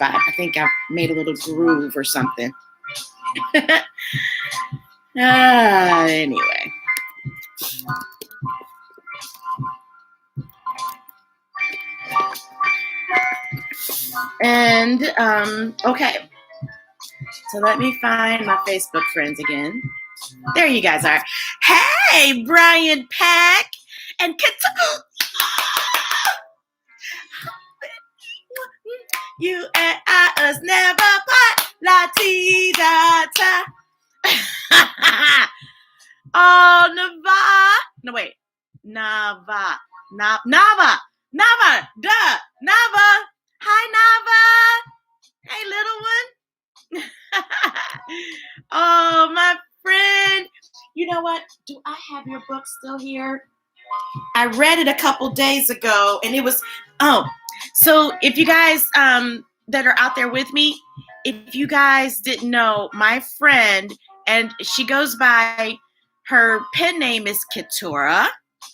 I think I made a little groove or something. Anyway. And, okay. So let me find my Facebook friends again. There you guys are. Hey, Brian Pack and you and I us never part. La ti da ta. Oh, Nava. No, wait. Nava. Nava. Duh. Nava. Hi, Nava. Hey, little one. Oh, my friend. You know what? Do I have your book still here? I read it a couple days ago, and it was, so if you guys that are out there with me, if you guys didn't know, my friend, and she goes by, her pen name is Keturah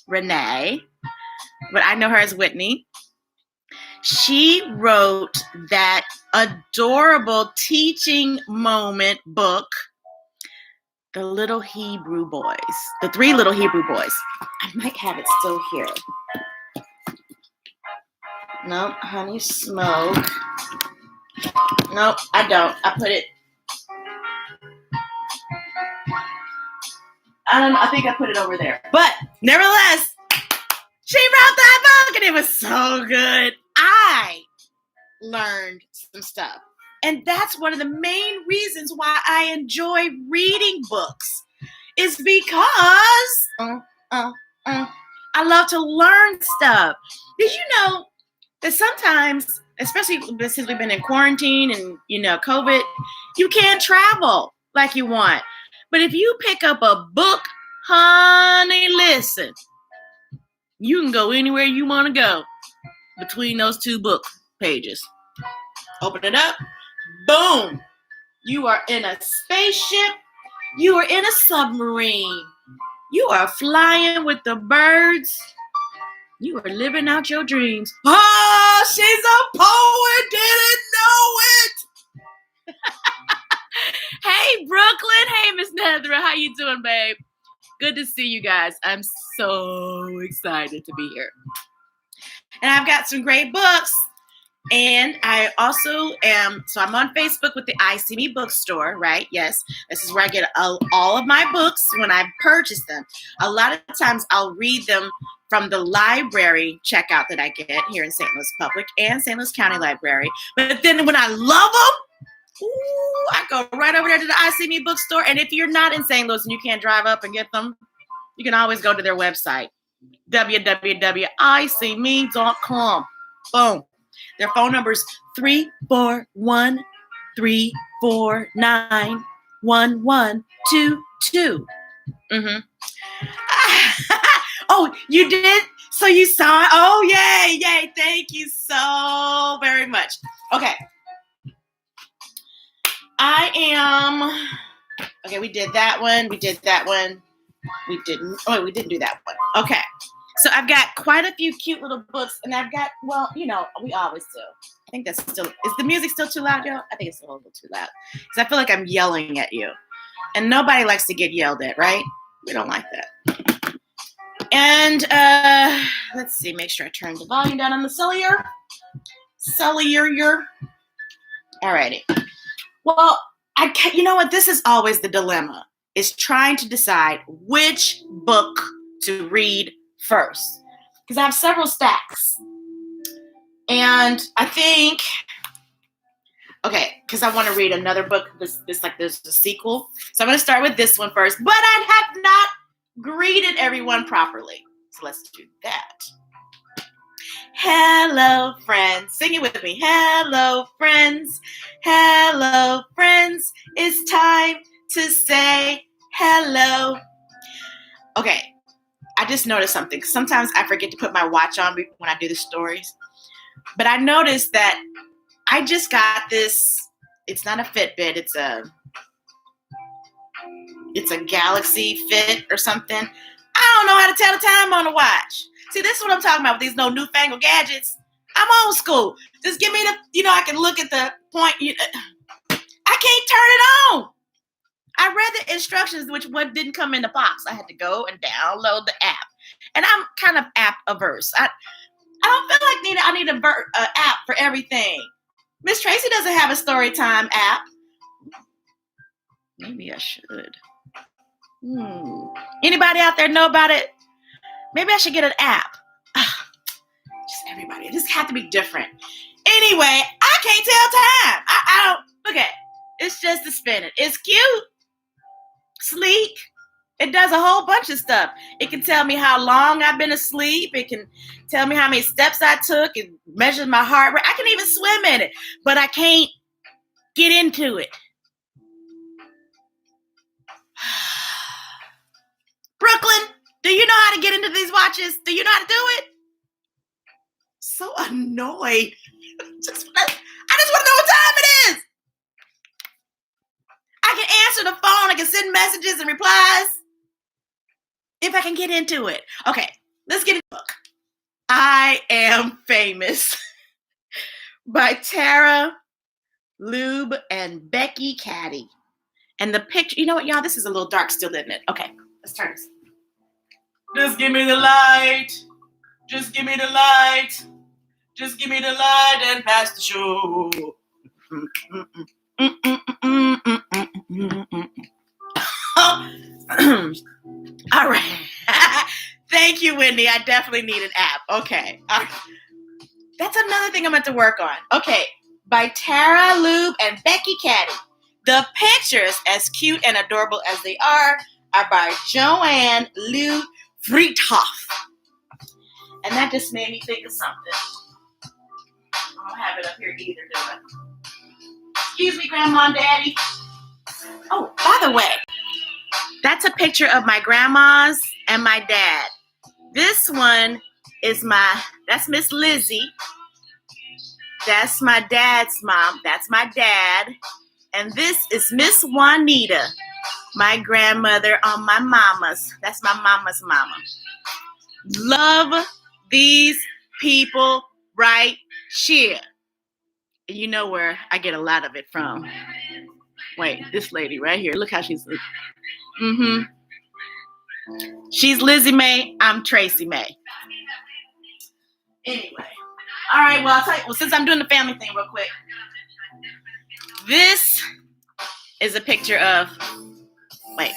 Renee, but I know her as Whitney. She wrote that adorable teaching moment book, The Little Hebrew Boys, The Three Little Hebrew Boys. I might have it still here. Nope, honey smoke. Nope, I don't. I put it. I don't know. I think I put it over there. But nevertheless, she wrote that book and it was so good. I learned some stuff. And that's one of the main reasons why I enjoy reading books, is because I love to learn stuff. Did you know that sometimes, especially since we've been in quarantine and, COVID, you can't travel like you want. But if you pick up a book, honey, listen, you can go anywhere you want to go between those two book pages. Open it up. Boom. You are in a spaceship. You are in a submarine. You are flying with the birds. You are living out your dreams. Oh, she's a poet. Didn't know it. Hey, Brooklyn. Hey, Miss Nethra. How you doing, babe? Good to see you guys. I'm so excited to be here. And I've got some great books. And I also so I'm on Facebook with the I See Me bookstore, right? Yes, this is where I get all of my books when I purchase them. A lot of times I'll read them from the library checkout that I get here in St. Louis Public and St. Louis County Library. But then when I love them, I go right over there to the I See Me bookstore. And if you're not in St. Louis and you can't drive up and get them, you can always go to their website, www.iseeme.com. Boom. Their phone number is 341-349-1122. Oh, you did? So you saw it? Oh, yay, yay. Thank you so very much. Okay. Okay, we did that one. We did that one. We didn't do that one. Okay. So I've got quite a few cute little books, and I've got, we always do. I think that's still, is the music still too loud, yo? I think it's still a little too loud. Because I feel like I'm yelling at you. And nobody likes to get yelled at, right? We don't like that. And let's see, make sure I turn the volume down on the cellular. Alrighty. Well, you know what? This is always the dilemma, is trying to decide which book to read first, because I have several stacks, and I think, because I want to read another book. There's a sequel, so I'm going to start with this one first. But I have not greeted everyone properly, so let's do that. Hello, friends. Sing it with me. Hello, friends. Hello, friends. It's time to say hello. Okay. I just noticed something. Sometimes I forget to put my watch on when I do the stories. But I noticed that I just got this. It's not a Fitbit. It's a Galaxy Fit or something. I don't know how to tell the time on the watch. See, this is what I'm talking about with these no newfangled gadgets. I'm old school. Just give me I can look at the point. I can't turn it on. I read the instructions, which one didn't come in the box. I had to go and download the app. And I'm kind of app averse. I don't feel like I need an app for everything. Ms Tracey doesn't have a story time app. Maybe I should. Anybody out there know about it? Maybe I should get an app. Just everybody. This have to be different. Anyway, I can't tell time. I don't. Look at it. It's just a spinning. It's cute. Sleek. It does a whole bunch of stuff. It can tell me how long I've been asleep. It can tell me how many steps I took. It measures my heart rate. I can even swim in it, but I can't get into it. Brooklyn, do you know how to get into these watches? Do you know how to do it? So annoyed. I just want to know what time it is. I can answer the phone. I can send messages and replies. If I can get into it. Okay, let's get into the book. I Am Famous by Tara, Luebbe, and Becky Cattie. And the picture, you know what, y'all? This is a little dark still, isn't it? Okay, let's turn this. Just give me the light. Just give me the light. Just give me the light and pass the show. All right. Thank you, Wendy. I definitely need an app. Okay. That's another thing I'm going to work on. Okay. By Tara, Luebbe, and Becky Cattie. The pictures, as cute and adorable as they are by Joanne Lew-Vriethoff. And that just made me think of something. I don't have it up here either, do I? Excuse me, Grandma and Daddy. Oh, by the way, that's a picture of my grandma's and my dad. This one is that's Miss Lizzie. That's my dad's mom. That's my dad. And this is Miss Juanita, my grandmother on my mama's. That's my mama's mama. Love these people right here. And you know where I get a lot of it from. Wait, this lady right here. Look how she's. She's Lizzie Mae. I'm Tracy Mae. Anyway. All right, well, I'll tell you. Well, since I'm doing the family thing real quick. This is a picture of. Wait.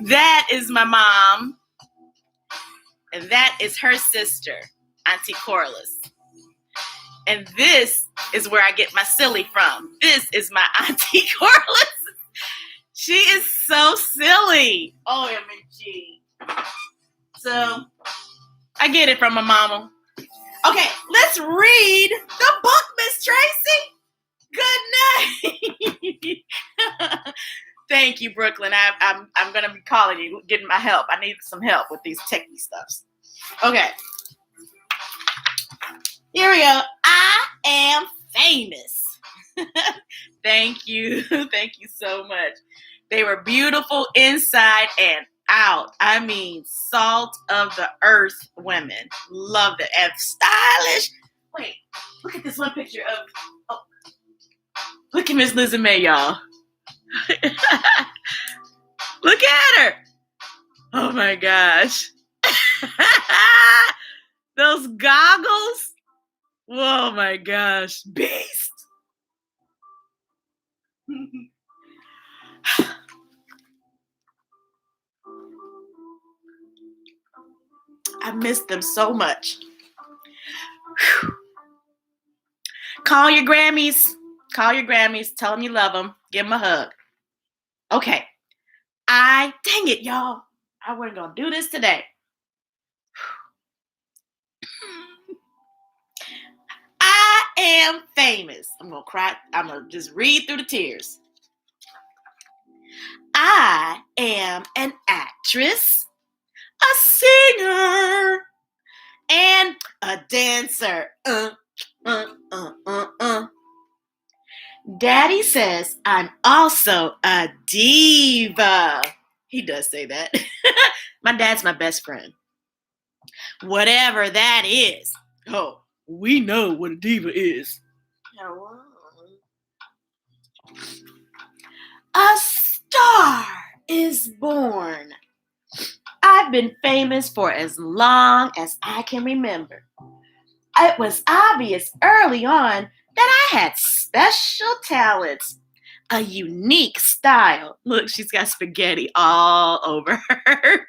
That is my mom. And that is her sister, Auntie Corliss. And this is where I get my silly from. This is my Auntie Corliss. She is so silly. OMG. So, I get it from my mama. Okay, let's read the book, Ms Tracey. Good night. Thank you, Brooklyn. I'm going to be calling you, getting my help. I need some help with these techie stuffs. Okay. Here we go. I Am Famous. Thank you. Thank you so much. They were beautiful inside and out. I mean, salt of the earth women. Loved it. And stylish. Wait, look at this one picture of, look at Miss Lizzie Mae, y'all. Look at her. Oh my gosh. Those goggles. Oh my gosh. Beast. I miss them so much. Whew. Call your Grammys. Call your Grammys. Tell them you love them. Give them a hug. Okay. Dang it, y'all. I wasn't going to do this today. I am famous. I'm going to cry. I'm going to just read through the tears. I am an actress, a singer, and a dancer. Daddy says I'm also a diva. He does say that. My dad's my best friend. Whatever that is. Oh, we know what a diva is. Hello. A star is born. I've been famous for as long as I can remember. It was obvious early on that I had special talents, a unique style. Look, she's got spaghetti all over her.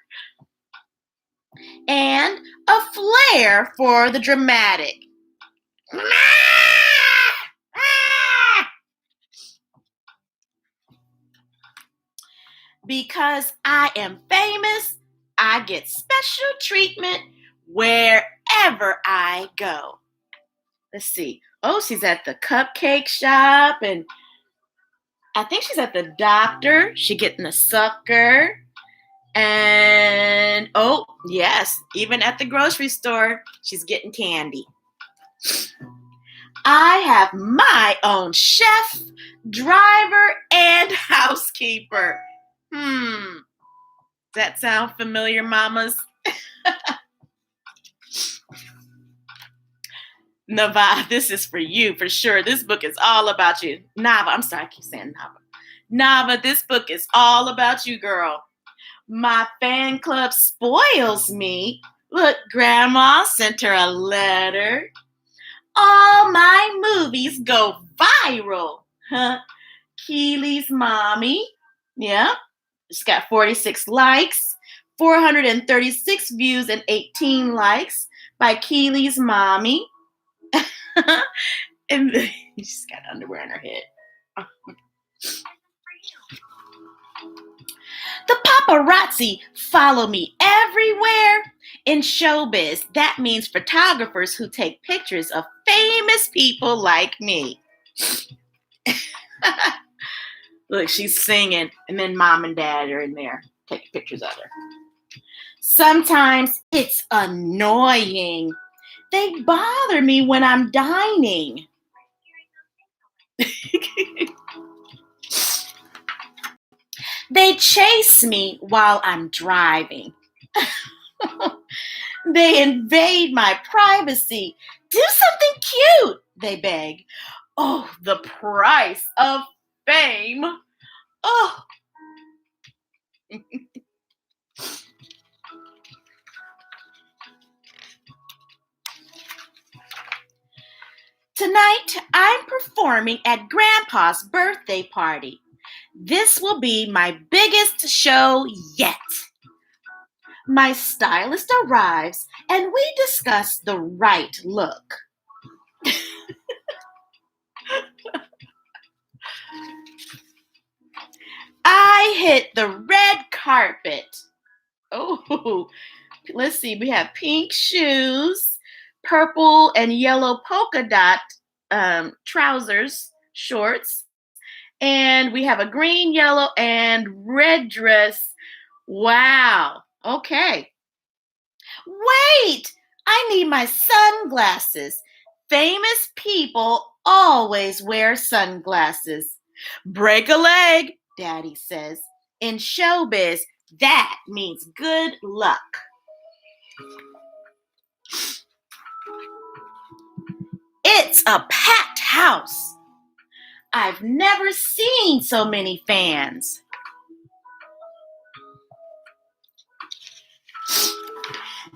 And a flair for the dramatic. Because I am famous, I get special treatment wherever I go. Let's see. Oh, she's at the cupcake shop, and I think she's at the doctor. She's getting a sucker. And oh, yes, even at the grocery store, she's getting candy. I have my own chef, driver, and housekeeper. Does that sound familiar, mamas? Nava, this is for you, for sure. This book is all about you. Nava, I'm sorry, I keep saying Nava. Nava, this book is all about you, girl. My fan club spoils me. Look, Grandma sent her a letter. All my movies go viral. Huh? Keely's mommy. Yeah. She's got 46 likes, 436 views, and 18 likes by Keely's mommy. And she's got underwear on her head. The paparazzi follow me everywhere. In showbiz, that means photographers who take pictures of famous people like me. Look, she's singing, and then mom and dad are in there taking pictures of her. Sometimes it's annoying. They bother me when I'm dining. They chase me while I'm driving. They invade my privacy. Do something cute, they beg. Oh, the price of fame. Oh. Tonight, I'm performing at Grandpa's birthday party. This will be my biggest show yet. My stylist arrives and we discuss the right look. I hit the red carpet. Oh, let's see. We have pink shoes, purple and yellow polka dot trousers, shorts, and we have a green, yellow, and red dress. Wow. Okay. Wait! I need my sunglasses. Famous people always wear sunglasses. Break a leg, Daddy says. In showbiz, that means good luck. It's a packed house. I've never seen so many fans.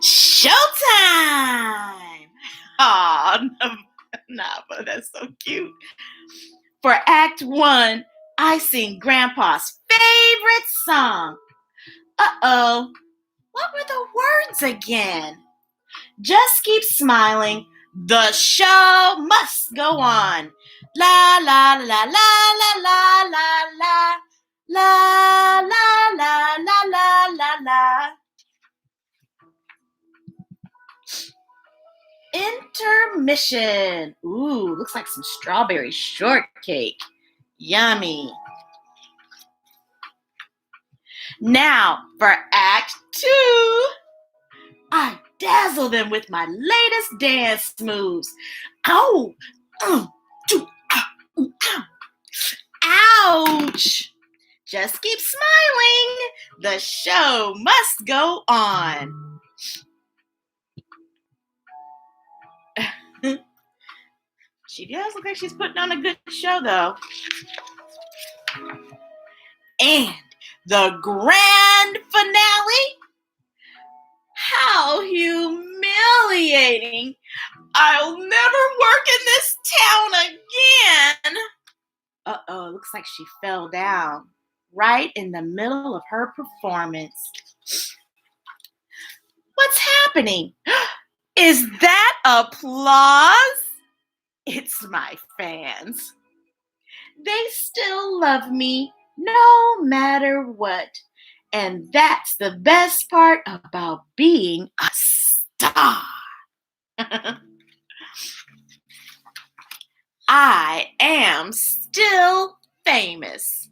Showtime! Aw, Nava, that's so cute. For Act 1, I sing Grandpa's favorite song. Uh-oh, what were the words again? Just keep smiling. The show must go on. La la la la la la la la la la la la la la la. Intermission. Ooh, looks like some strawberry shortcake. Yummy. Now for Act 2. I dazzle them with my latest dance moves. Ow! Ouch! Just keep smiling. The show must go on. She does look like she's putting on a good show, though. And the grand finale? How humiliating. I'll never work in this town again. Uh-oh, looks like she fell down right in the middle of her performance. What's happening? Is that applause? It's my fans. They still love me no matter what. And that's the best part about being a star. I am still famous.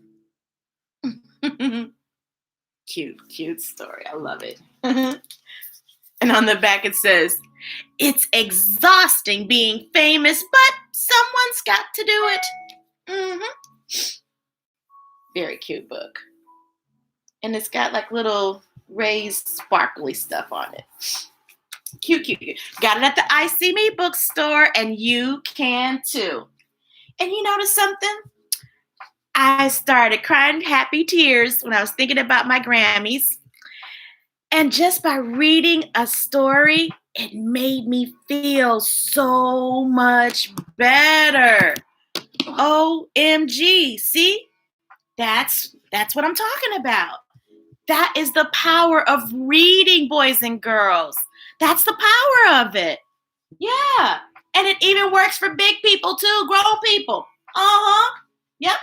Cute story. I love it. And on the back it says, it's exhausting being famous, but someone's got to do it. Very cute book. And it's got like little raised sparkly stuff on it. Cute. Got it at the I See Me bookstore, and you can too. And you notice something? I started crying happy tears when I was thinking about my Grammys. And just by reading a story, it made me feel so much better. OMG. See? That's what I'm talking about. That is the power of reading, boys and girls. That's the power of it. Yeah. And it even works for big people too, grown people. Yep.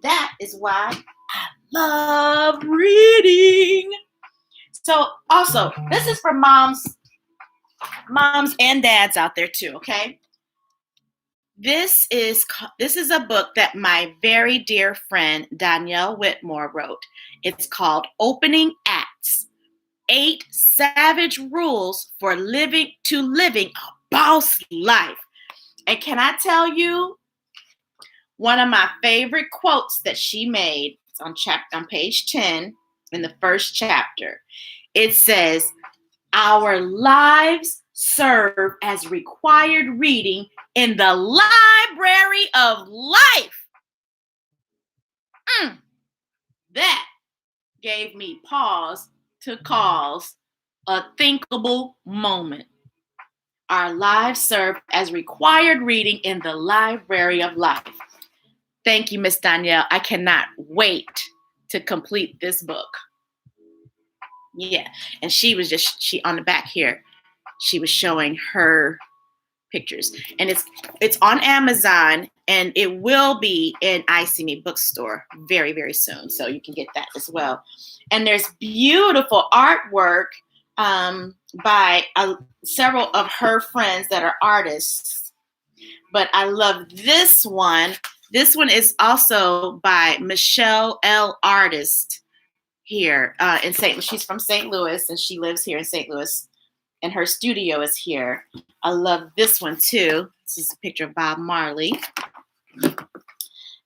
That is why I love reading. So also, this is for moms and dads out there too, okay? This is a book that my very dear friend Danielle Whitmore wrote. It's called Opening Acts: 8 Savage Rules for Living a Boss Life. And can I tell you, one of my favorite quotes that she made, it's on page 10 in the first chapter. It says, our lives serve as required reading in the library of life. That gave me pause to cause a thinkable moment. Our lives serve as required reading in the library of life. Thank you, Miss Danielle. I cannot wait to complete this book. Yeah, and she on the back here, she was showing her pictures, and it's on Amazon, and it will be in I See Me bookstore very, very soon, so you can get that as well. And there's beautiful artwork by several of her friends that are artists, but I love this one. This one is also by Michelle L. Artist here in St. Louis. She's from St. Louis, and she lives here in St. Louis, and her studio is here. I love this one too. This is a picture of Bob Marley.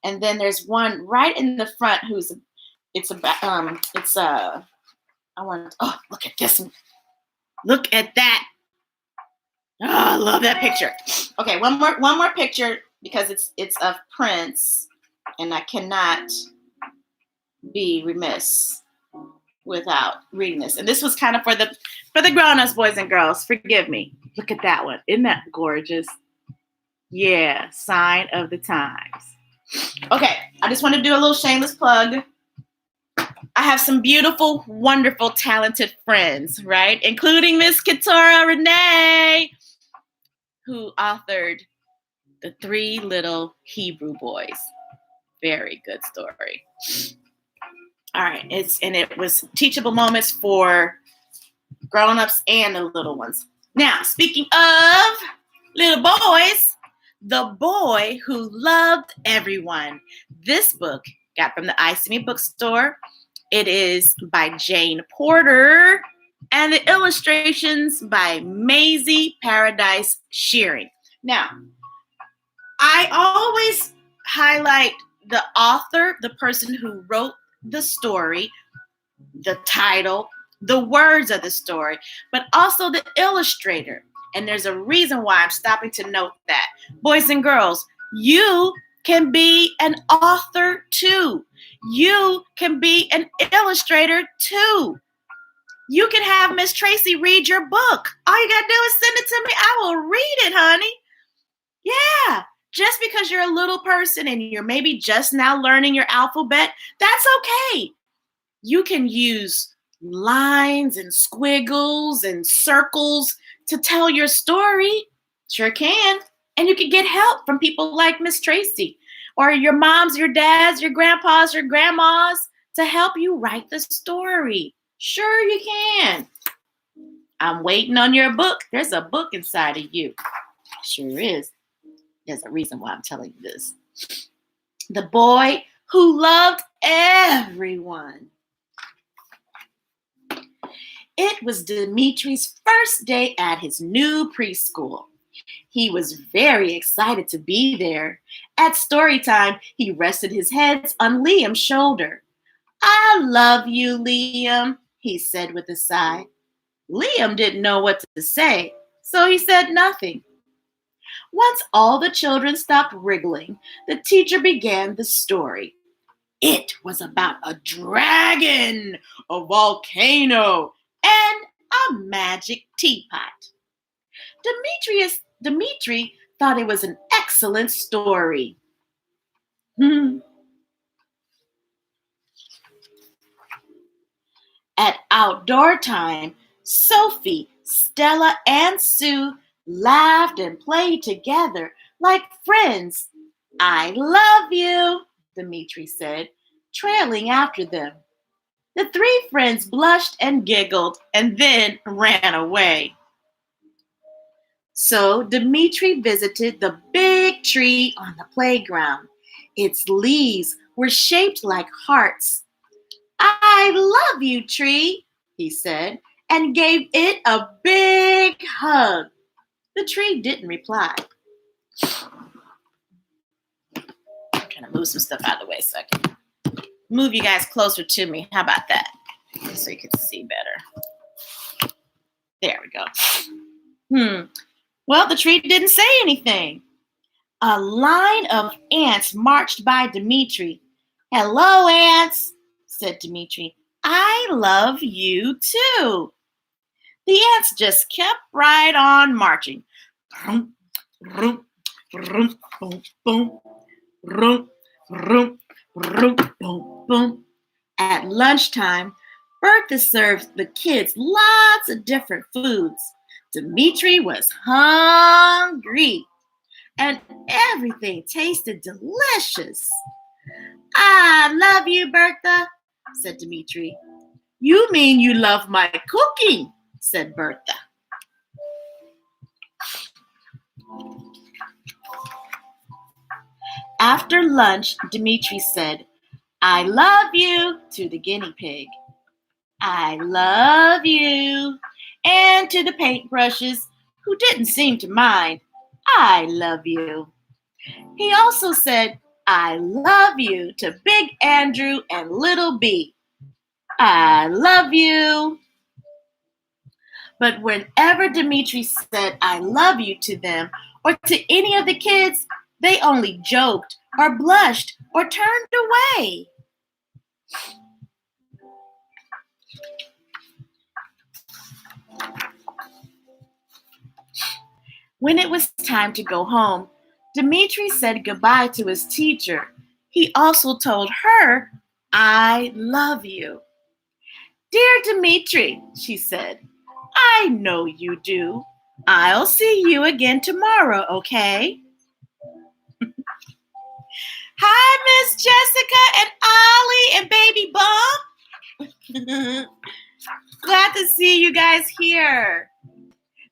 And then there's one right in the front look at this one. Look at that. Oh, I love that picture. Okay, one more picture, because it's of Prince, and I cannot be remiss without reading this. And this was kind of for the grown-ups, boys and girls. Forgive me. Look at that one. Isn't that gorgeous? Yeah, sign of the times. Okay, I just want to do a little shameless plug. I have some beautiful, wonderful, talented friends, right? Including Miss Keturah Renee, who authored The 3 Little Hebrew Boys. Very good story. All right, it was teachable moments for grown-ups and the little ones. Now, speaking of little boys, The Boy Who Loved Everyone. This book got from the I See Me bookstore. It is by Jane Porter, and the illustrations by Maisie Paradise Shearring. Now, I always highlight the author, the person who wrote the story, the title, the words of the story, but also the illustrator. And there's a reason why I'm stopping to note that. Boys and girls, you can be an author too. You can be an illustrator too. You can have Ms. Tracey read your book. All you gotta do is send it to me. I will read it, honey. Yeah, just because you're a little person and you're maybe just now learning your alphabet, that's okay. You can use lines and squiggles and circles to tell your story. Sure can. And you can get help from people like Ms. Tracey or your moms, your dads, your grandpas, your grandmas to help you write the story. Sure you can. I'm waiting on your book. There's a book inside of you. Sure is. There's a reason why I'm telling you this. The boy who loved everyone. It was Dimitri's first day at his new preschool. He was very excited to be there. At story time, he rested his head on Liam's shoulder. I love you, Liam, he said with a sigh. Liam didn't know what to say, so he said nothing. Once all the children stopped wriggling, the teacher began the story. It was about a dragon, a volcano, and a magic teapot. Dimitri thought it was an excellent story. At outdoor time, Sophie, Stella, and Sue laughed and played together like friends. I love you, Dimitri said, trailing after them. The three friends blushed and giggled and then ran away. So Dimitri visited the big tree on the playground. Its leaves were shaped like hearts. I love you, tree, he said, and gave it a big hug. The tree didn't reply. I'm trying to move some stuff out of the way so I can move you guys closer to me. How about that? So you can see better. There we go. Well, the tree didn't say anything. A line of ants marched by Dimitri. Hello, ants, said Dimitri. I love you too. The ants just kept right on marching. Vroom, vroom, vroom, boom, boom. Vroom, vroom, vroom, boom, boom. At lunchtime, Bertha served the kids lots of different foods. Dimitri was hungry, and everything tasted delicious. I love you, Bertha, said Dimitri. You mean you love my cooking, said Bertha. After lunch, Dimitri said, I love you to the guinea pig. I love you. And to the paintbrushes, who didn't seem to mind, I love you. He also said, I love you to Big Andrew and Little B. I love you. But whenever Dimitri said, I love you to them or to any of the kids, they only joked or blushed or turned away. When it was time to go home, Dimitri said goodbye to his teacher. He also told her, I love you. Dear Dimitri, she said, I know you do. I'll see you again tomorrow, okay? Hi, Miss Jessica and Ollie and Baby Bump. Glad to see you guys here.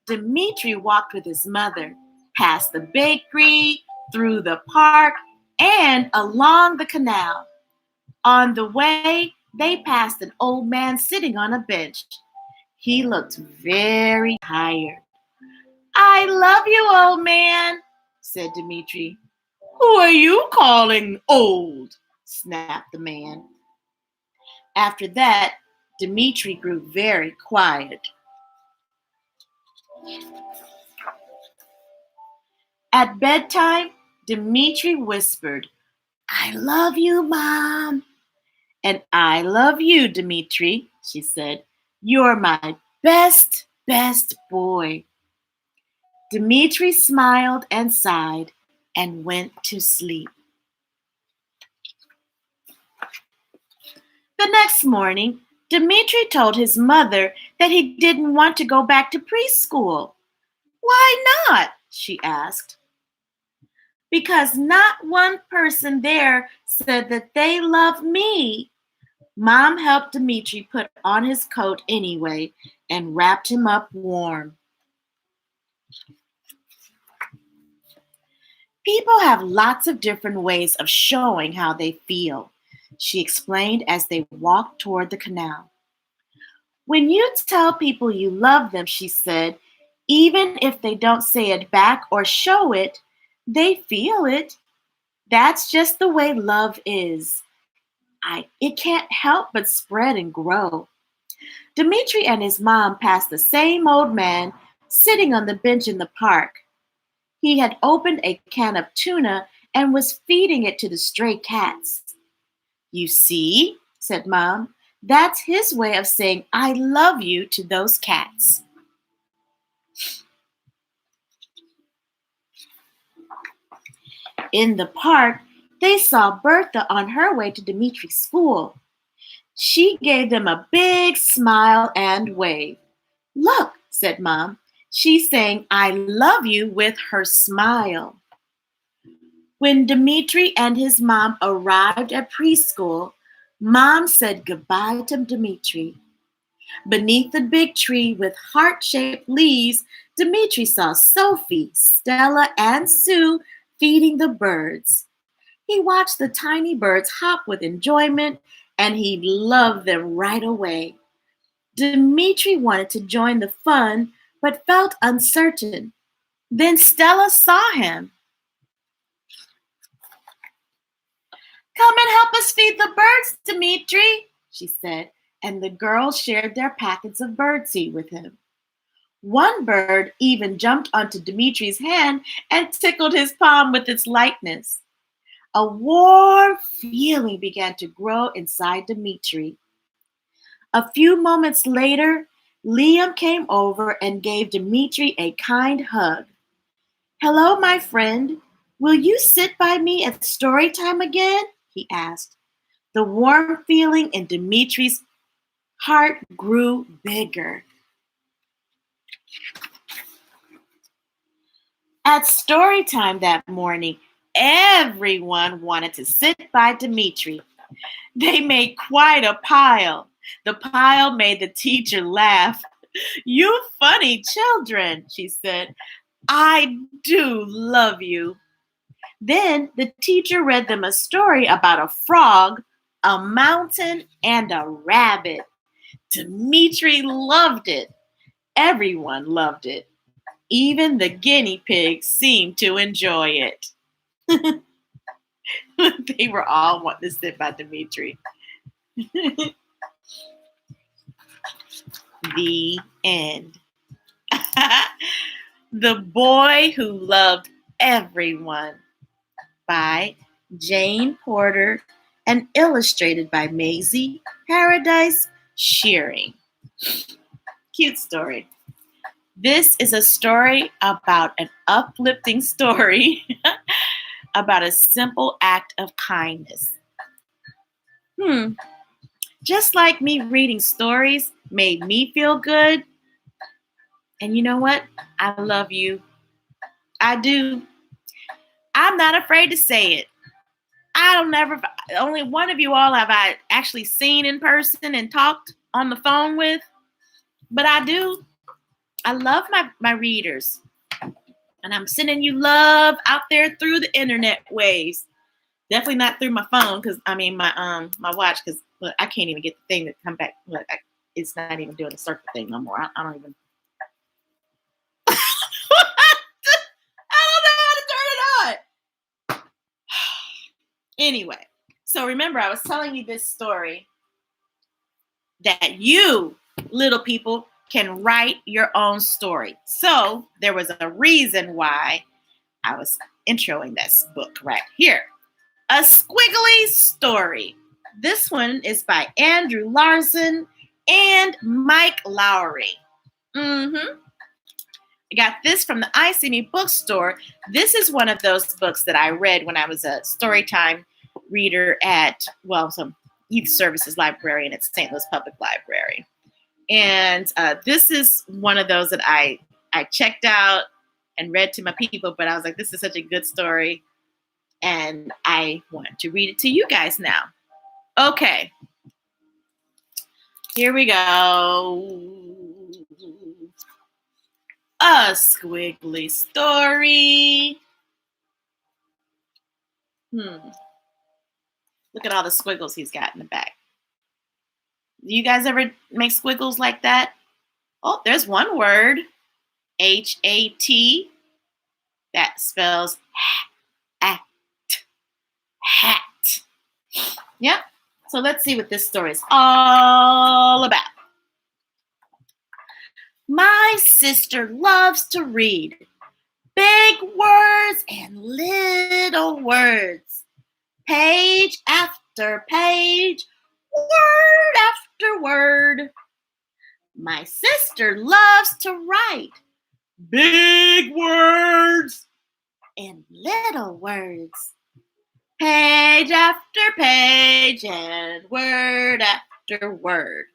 Dimitri walked with his mother, past the bakery, through the park, and along the canal. On the way, they passed an old man sitting on a bench. He looked very tired. I love you, old man, said Dimitri. Who are you calling old? Snapped the man. After that, Dimitri grew very quiet. At bedtime, Dimitri whispered, "I love you, Mom." "And I love you, Dimitri," she said. "You're my best, best boy." Dimitri smiled and sighed and went to sleep. The next morning, Dimitri told his mother that he didn't want to go back to preschool. "Why not?" she asked. "Because not one person there said that they love me." Mom helped Dimitri put on his coat anyway and wrapped him up warm. People have lots of different ways of showing how they feel, she explained as they walked toward the canal. When you tell people you love them, she said, even if they don't say it back or show it, they feel it. That's just the way love is. It can't help but spread and grow. Dimitri and his mom passed the same old man sitting on the bench in the park. He had opened a can of tuna and was feeding it to the stray cats. "You see," said Mom, "that's his way of saying I love you to those cats." In the park, they saw Bertha on her way to Dimitri's school. She gave them a big smile and wave. "Look," said Mom, "she's saying I love you with her smile." When Dimitri and his mom arrived at preschool, Mom said goodbye to Dimitri. Beneath the big tree with heart-shaped leaves, Dimitri saw Sophie, Stella, and Sue feeding the birds. He watched the tiny birds hop with enjoyment, and he loved them right away. Dimitri wanted to join the fun, but felt uncertain. Then Stella saw him. "Come and help us feed the birds, Dimitri," she said, and the girls shared their packets of birdseed with him. One bird even jumped onto Dimitri's hand and tickled his palm with its lightness. A warm feeling began to grow inside Dimitri. A few moments later, Liam came over and gave Dimitri a kind hug. "Hello, my friend. Will you sit by me at story time again?" he asked. The warm feeling in Dimitri's heart grew bigger. At story time that morning, everyone wanted to sit by Dimitri. They made quite a pile. The pile made the teacher laugh. "You funny children," she said. "I do love you." Then the teacher read them a story about a frog, a mountain, and a rabbit. Dimitri loved it. Everyone loved it. Even the guinea pigs seemed to enjoy it. They were all wanting to sit by Dimitri. The end. The Boy Who Loved Everyone by Jane Porter and illustrated by Maisie Paradise Shearring. Cute story. This is a story about an uplifting story about a simple act of kindness. Just like me reading stories made me feel good. And you know what? I love you. I do. I'm not afraid to say it. Only one of you all have I actually seen in person and talked on the phone with. But I do. I love my readers. And I'm sending you love out there through the internet waves. Definitely not through my phone, my watch, because I can't even get the thing to come back. Look, it's not even doing the circle thing no more. I don't even. I don't know how to turn it on. Anyway, so remember, I was telling you this story that you, little people, can write your own story. So there was a reason why I was introing this book right here. A Squiggly Story. This one is by Andrew Larsen and Mike Lowery. I got this from the I See Me bookstore. This is one of those books that I read when I was a storytime reader at, some youth services librarian at St. Louis Public Library. And this is one of those that I checked out and read to my people, but I was like, this is such a good story. And I wanted to read it to you guys now. Okay. Here we go. A Squiggly Story. Look at all the squiggles he's got in the back. Do you guys ever make squiggles like that? Oh, there's one word. H-A-T. That spells hat. Yep. So let's see what this story is all about. My sister loves to read big words and little words. Page after page, word after word. My sister loves to write big words and little words. Page after page and word after word.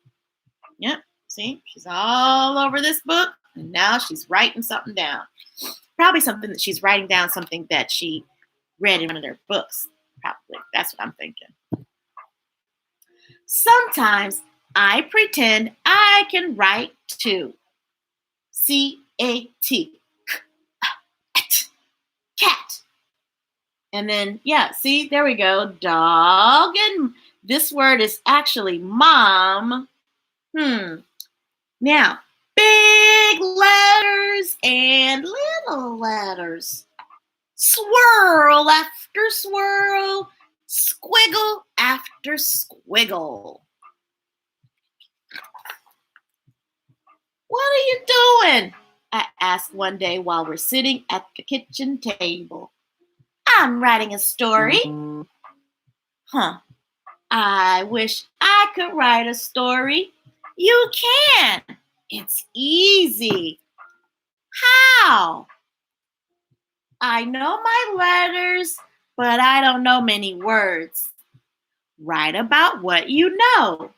Yep, see, she's all over this book, and now she's writing something down. Probably something that she's writing down, something that she read in one of their books. Probably, that's what I'm thinking. Sometimes I pretend I can write too. C-A-T. Cat. And then, see, there we go. Dog. And this word is actually mom. Now, big letters and little letters. Swirl after swirl. Squiggle after squiggle. What are you doing? I asked one day while we're sitting at the kitchen table. I'm writing a story. I wish I could write a story. You can. It's easy. How? I know my letters, but I don't know many words. Write about what you know.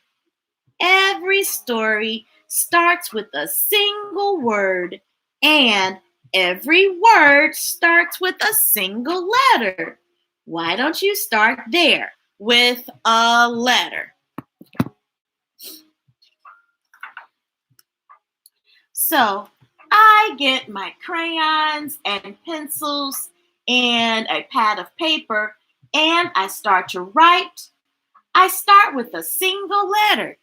Every story starts with a single word, and every word starts with a single letter. Why don't you start there with a letter? So I get my crayons and pencils and a pad of paper, and I start to write. I start with a single letter.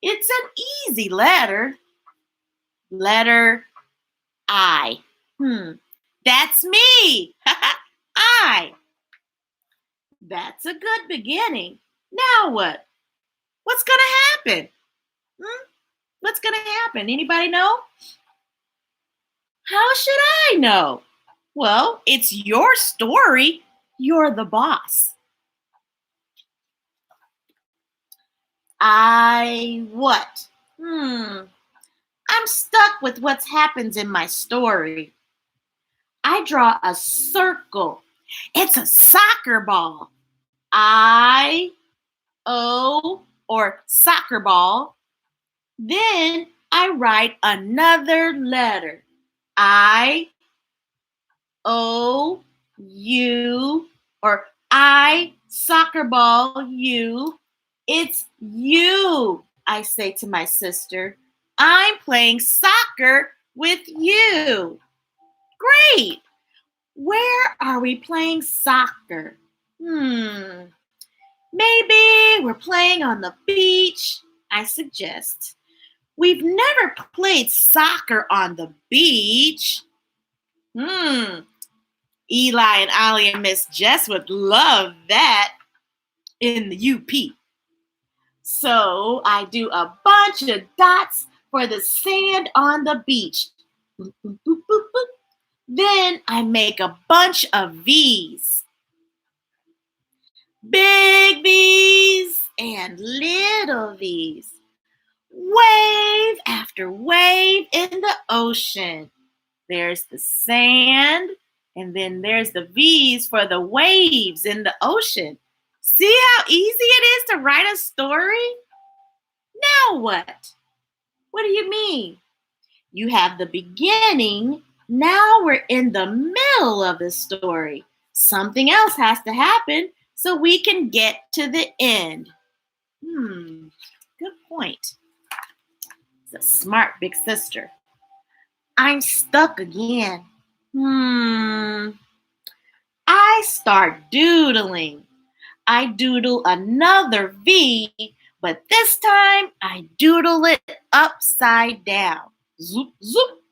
It's an easy letter. Letter I. That's me. I. That's a good beginning. Now what? What's going to happen? What's going to happen? Anybody know? How should I know? Well, it's your story. You're the boss. What? I'm stuck with what happens in my story. I draw a circle. It's a soccer ball. Or soccer ball. Then I write another letter. I, O, U, or I, soccer ball, U. It's you, I say to my sister. I'm playing soccer with you. Great. Where are we playing soccer? Maybe we're playing on the beach, I suggest. We've never played soccer on the beach. Eli and Ollie and Miss Jess would love that in the UP. So I do a bunch of dots for the sand on the beach. Boop, boop, boop, boop, boop. Then I make a bunch of V's. Big V's and little V's. Wave after wave in the ocean. There's the sand, and then there's the V's for the waves in the ocean. See how easy it is to write a story? Now what? What do you mean? You have the beginning. Now we're in the middle of the story. Something else has to happen so we can get to the end. Good point. It's a smart big sister. I'm stuck again. I start doodling. I doodle another V, but this time I doodle it upside down. Zoop, zoop.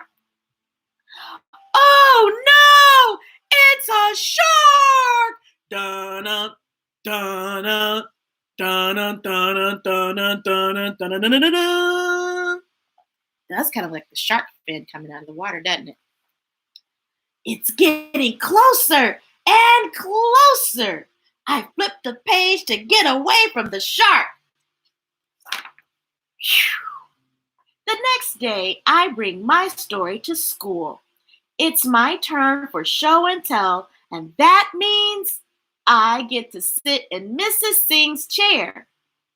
Oh no! It's a shark! Dun-dun, dun-dun, dun-dun, dun-dun, dun-dun, dun-dun, dun-dun, dun-dun. That's kind of like the shark fin coming out of the water, doesn't it? It's getting closer and closer. I flip the page to get away from the shark. The next day, I bring my story to school. It's my turn for show and tell, and that means I get to sit in Mrs. Singh's chair.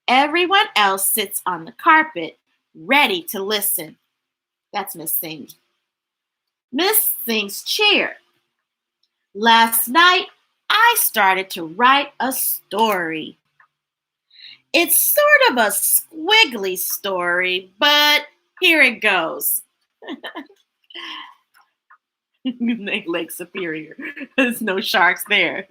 Everyone else sits on the carpet, ready to listen. That's Miss Singh. Miss Singh's chair. Last night, I started to write a story. It's sort of a squiggly story, but here it goes. Lake Superior. There's no sharks there.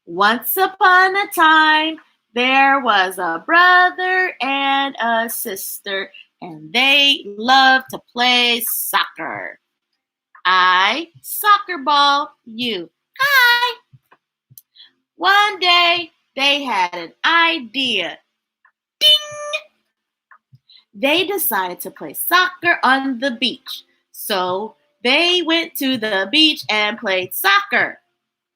Once upon a time, there was a brother and a sister, and they loved to play soccer. I soccer ball, you. Hi. One day, they had an idea. Ding! They decided to play soccer on the beach. So they went to the beach and played soccer.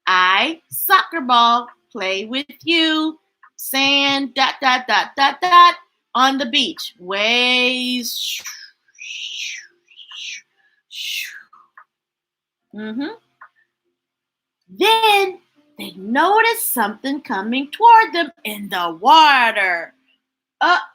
I soccer ball, play with you. Sand, dot, dot, dot, dot, dot, on the beach. Waves. Then they noticed something coming toward them in the water. Uh-oh.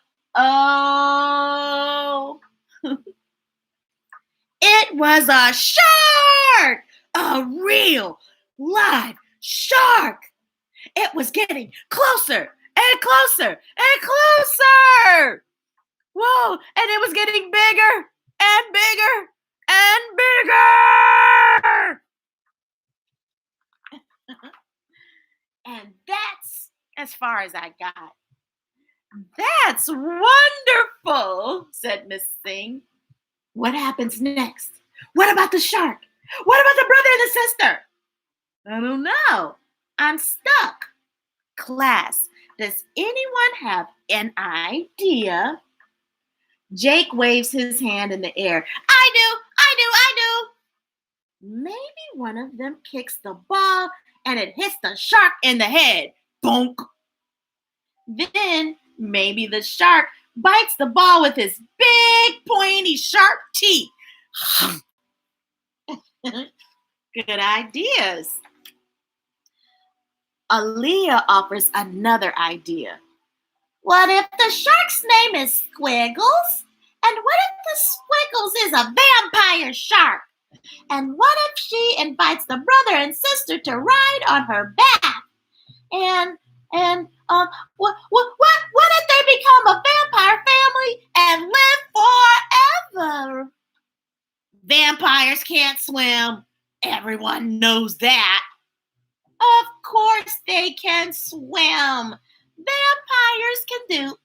It was a shark! A real, live shark! It was getting closer and closer and closer! Whoa, and it was getting bigger and bigger and bigger! And that's as far as I got. That's wonderful, said Miss Singh. What happens next? What about the shark? What about the brother and the sister? I don't know. I'm stuck. Class, does anyone have an idea? Jake waves his hand in the air. I do. Maybe one of them kicks the ball and it hits the shark in the head. Bonk. Then maybe the shark bites the ball with his big, pointy, sharp teeth. Good ideas. Aaliyah offers another idea. What if the shark's name is Squiggles? And what if the Squiggles is a vampire shark? And what if she invites the brother and sister to ride on her back? And what if they become a vampire family and live forever? Vampires can't swim. Everyone knows that. Of course they can swim. Vampires can do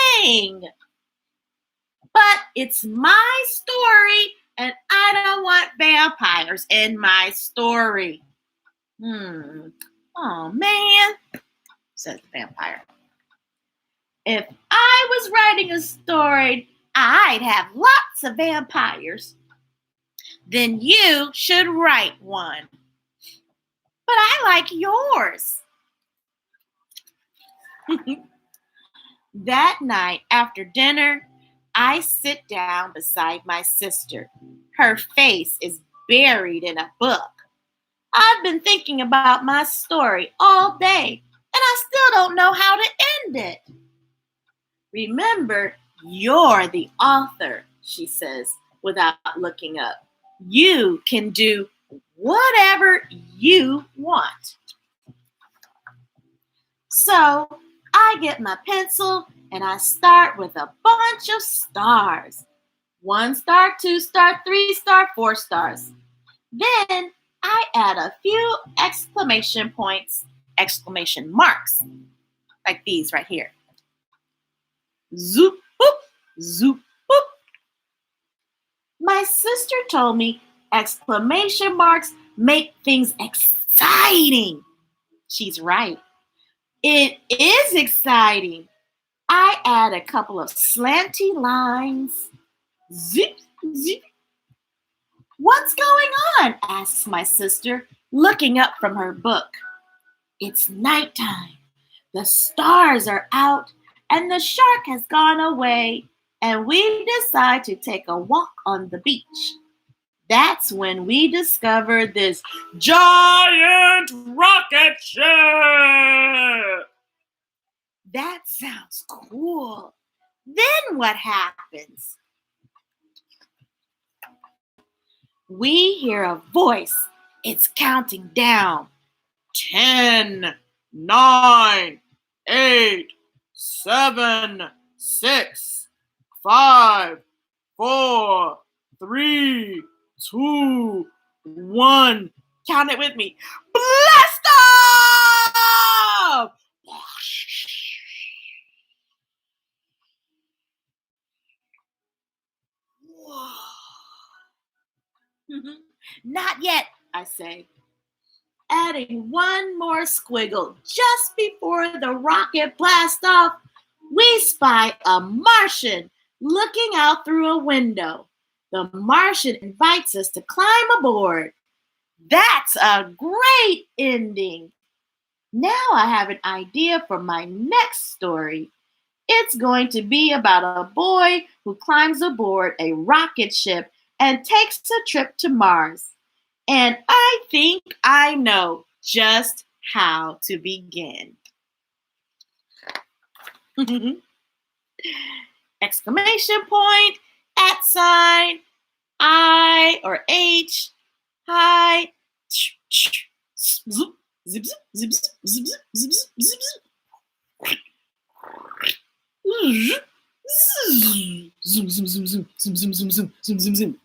anything. But it's my story, and I don't want vampires in my story. Oh, man, says the vampire. If I was writing a story, I'd have lots of vampires. then you should write one. But I like yours. That night after dinner, I sit down beside my sister. Her face is buried in a book. I've been thinking about my story all day, and I still don't know how to end it. Remember, you're the author, she says without looking up. You can do whatever you want. So I get my pencil and I start with a bunch of stars. 1 star, 2 star, 3 star, 4 stars. Then I add a few exclamation points, exclamation marks, like these right here. Zoop, boop, zoop, boop. My sister told me exclamation marks make things exciting. She's right. It is exciting. I add a couple of slanty lines. Zip, zip. What's going on? Asks my sister, looking up from her book. It's nighttime. The stars are out and the shark has gone away, and we decide to take a walk on the beach. That's when we discover this giant rocket ship. That sounds cool. Then what happens? We hear a voice. It's counting down. 10, 9, 8, 7, 6, 5, 4, 3, 2, 1. Count it with me. Blast off! Not yet, I say. Adding one more squiggle just before the rocket blasts off, we spy a Martian looking out through a window. The Martian invites us to climb aboard. That's a great ending. Now I have an idea for my next story. It's going to be about a boy who climbs aboard a rocket ship and takes a trip to Mars. And I think I know just how to begin. Exclamation point, at sign, I or H, hi, zip, zip, zip, zip, zip, zip, zip, zoom, zoom, zoom, zoom, zoom, zoom, zoom, zoom, zoom, zoom, zoom.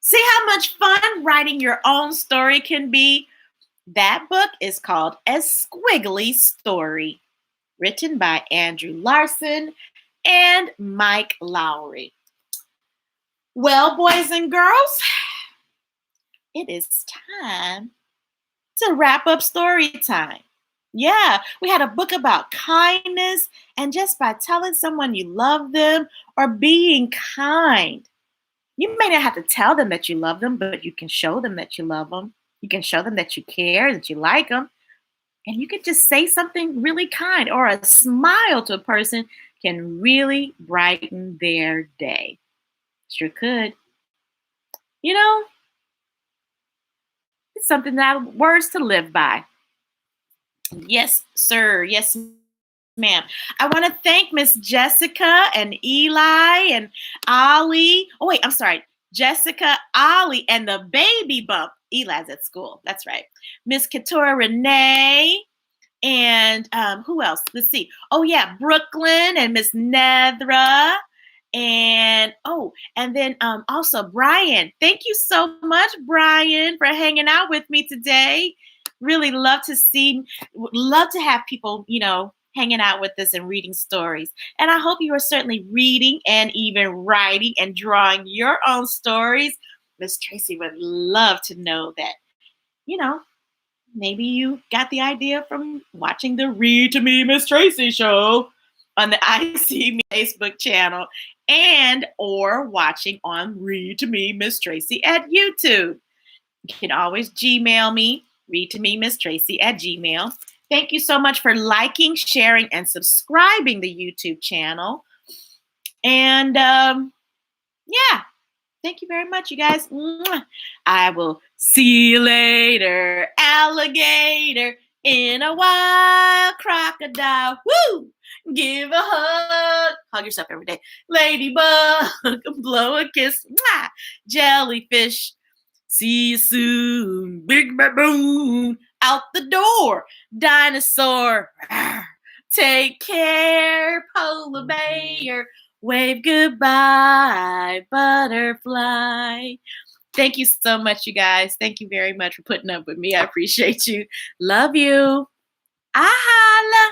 See how much fun writing your own story can be? That book is called A Squiggly Story, written by Andrew Larsen and Mike Lowery. Well, boys and girls, it is time to wrap up story time. Yeah, we had a book about kindness, and just by telling someone you love them or being kind, you may not have to tell them that you love them, but you can show them that you love them. You can show them that you care, that you like them. And you can just say something really kind, or a smile to a person can really brighten their day. Sure could. You know, it's something that words to live by. Yes, sir. Yes, ma'am. I want to thank Miss Jessica and Eli and Ollie. Oh, wait, I'm sorry. Jessica, Ollie, and the baby bump. Eli's at school. That's right. Miss Katora Renee. And who else? Let's see. Oh, yeah, Brooklyn and Miss Nethra. And then also Brian. Thank you so much, Brian, for hanging out with me today. Really love to have people, hanging out with us and reading stories. And I hope you are certainly reading and even writing and drawing your own stories. Ms. Tracey would love to know that, maybe you got the idea from watching the Read to Me, Ms. Tracey show on the IC Me Facebook channel. and or watching on Read to Me, Ms Tracey at YouTube. You can always Gmail me, Read to Me, Ms Tracey at Gmail. Thank you so much for liking, sharing, and subscribing the YouTube channel. And yeah, thank you very much, you guys. I will see you later, alligator in a wild crocodile. Woo! Give a hug. Hug yourself every day. Ladybug, blow a kiss. Mwah! Jellyfish, see you soon. Big baboon, out the door. Dinosaur, take care. Polar bear, wave goodbye, butterfly. Thank you so much, you guys. Thank you very much for putting up with me. I appreciate you. Love you. Ahala.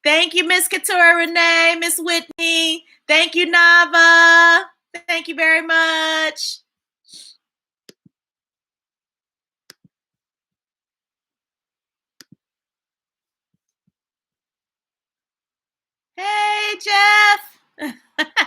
Thank you, Miss Couture Renee, Miss Whitney. Thank you, Nava. Thank you very much. Hey, Jeff.